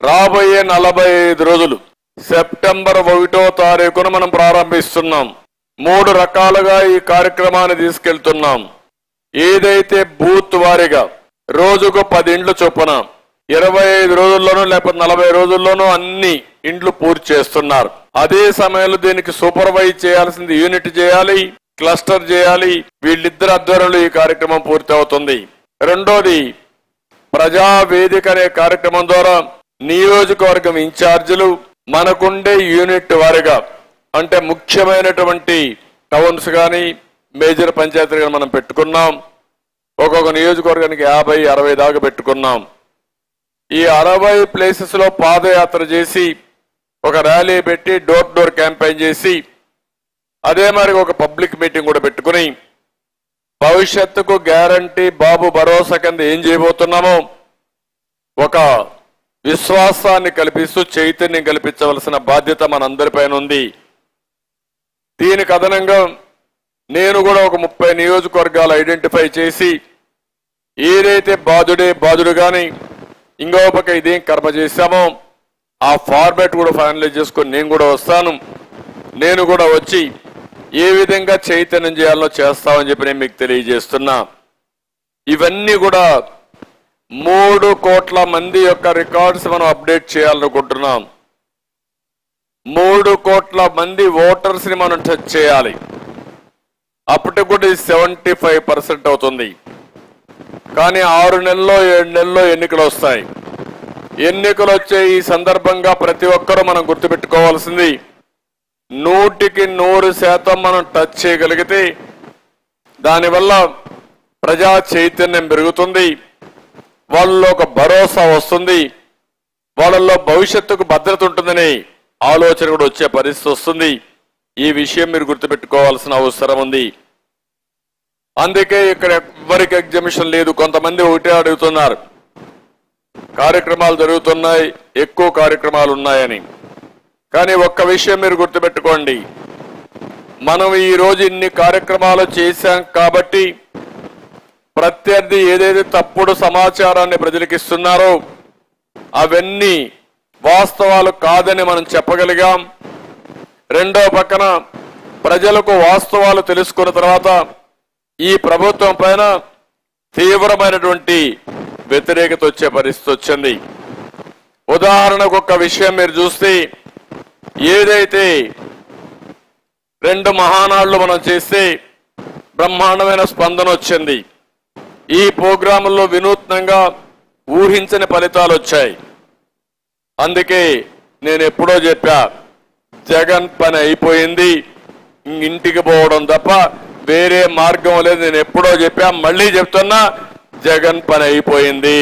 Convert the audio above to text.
రాబోయే 45 రోజులు సెప్టెంబర్ 1వ తారీఖున మనం ప్రారంభిస్తున్నాం. 3 రకాలుగా ఈ కార్యక్రమాన్ని తీసుకెళ్తున్నాం. ఏదైతే బూత్ వారీగా రోజుకు 10 ఇండ్లు చొప్పున 25 రోజుల్లోనూ లేకపోతే 40 రోజుల్లోనూ అన్ని ఇండ్లు పూర్తి చేస్తున్నారు. అదే సమయంలో దీనికి సూపర్వైజ్ చేయాల్సింది యూనిట్ చేయాలి, క్లస్టర్ చేయాలి. వీళ్ళిద్దరు ఆధ్వర్యంలో ఈ కార్యక్రమం పూర్తి అవుతుంది. రెండోది ప్రజా వేదిక అనే కార్యక్రమం ద్వారా నియోజకవర్గం ఇన్ఛార్జీలు మనకుండే యూనిట్ వారిగా అంటే ముఖ్యమైనటువంటి టౌన్స్ కానీ మేజర్ పంచాయతీలు కానీ మనం పెట్టుకున్నాం. ఒక్కొక్క నియోజకవర్గానికి 50-60 దాకా పెట్టుకున్నాం. ఈ 60 ప్లేసెస్ లో పాదయాత్ర చేసి ఒక ర్యాలీ పెట్టి డోర్ డోర్ క్యాంపెయిన్ చేసి అదే మరి ఒక పబ్లిక్ మీటింగ్ కూడా పెట్టుకుని భవిష్యత్తుకు గ్యారంటీ బాబు భరోసా కింద ఏం చేయబోతున్నామో ఒక విశ్వాసాన్ని కల్పిస్తూ చైతన్యం కల్పించవలసిన బాధ్యత మనందరిపైన ఉంది. దీనికి అదనంగా నేను కూడా ఒక 30 నియోజకవర్గాలు ఐడెంటిఫై చేసి ఏదైతే బాధుడు కానీ ఇంకో పక్క ఇదేం కర్మ చేశామో ఆ ఫార్మాట్ కూడా ఫైనలైజ్ చేసుకొని నేను కూడా వస్తాను. నేను కూడా వచ్చి ఏ విధంగా చైతన్యం చేయాలో చేస్తామని చెప్పి నేను మీకు తెలియజేస్తున్నా. ఇవన్నీ కూడా 3 కోట్ల మంది యొక్క రికార్డ్స్ మనం అప్డేట్ చేయాలనుకుంటున్నాం. 3 కోట్ల మంది ఓటర్స్ ని మనం టచ్ చేయాలి. అప్పటికి కూడా 75% అవుతుంది. కానీ 6 నెలల్లో 7 నెలల్లో ఎన్నికలు వస్తాయి. ఎన్నికలు వచ్చే ఈ సందర్భంగా ప్రతి ఒక్కరూ మనం గుర్తుపెట్టుకోవాల్సింది 100% మనం టచ్ చేయగలిగితే దానివల్ల ప్రజా చైతన్యం పెరుగుతుంది, వాళ్ళలో ఒక భరోసా వస్తుంది, వాళ్ళల్లో భవిష్యత్తుకు భద్రత ఉంటుందనే ఆలోచన కూడా వచ్చే పరిస్థితి వస్తుంది. ఈ విషయం మీరు గుర్తుపెట్టుకోవాల్సిన అవసరం ఉంది. అందుకే ఇక్కడ ఎవరికి ఎగ్జిబిషన్ లేదు. కొంతమంది ఒకటే అడుగుతున్నారు, కార్యక్రమాలు జరుగుతున్నాయి, ఎక్కువ కార్యక్రమాలు ఉన్నాయని. కానీ ఒక్క విషయం మీరు గుర్తుపెట్టుకోండి, మనం ఈ రోజు ఇన్ని కార్యక్రమాలు చేశాం కాబట్టి ప్రత్యర్థి ఏదైతే తప్పుడు సమాచారాన్ని ప్రజలకు ఇస్తున్నారో అవన్నీ వాస్తవాలు కాదని మనం చెప్పగలిగాం. రెండో పక్కన ప్రజలకు వాస్తవాలు తెలుసుకున్న తర్వాత ఈ ప్రభుత్వం పైన తీవ్రమైనటువంటి వ్యతిరేకత వచ్చే పరిస్థితి వచ్చింది. ఉదాహరణకు ఒక విషయం మీరు చూస్తే ఏదైతే 2 మహానాడులు మనం చేస్తే బ్రహ్మాండమైన స్పందన వచ్చింది. ఈ ప్రోగ్రాముల్లో వినూత్నంగా ఊహించని ఫలితాలు వచ్చాయి. అందుకే నేను ఎప్పుడో చెప్పా, జగన్ పని అయిపోయింది, ఇంటికి పోవడం తప్ప వేరే మార్గం లేదు. నేను ఎప్పుడో చెప్పా, మళ్ళీ చెప్తున్నా, జగన్ పని అయిపోయింది.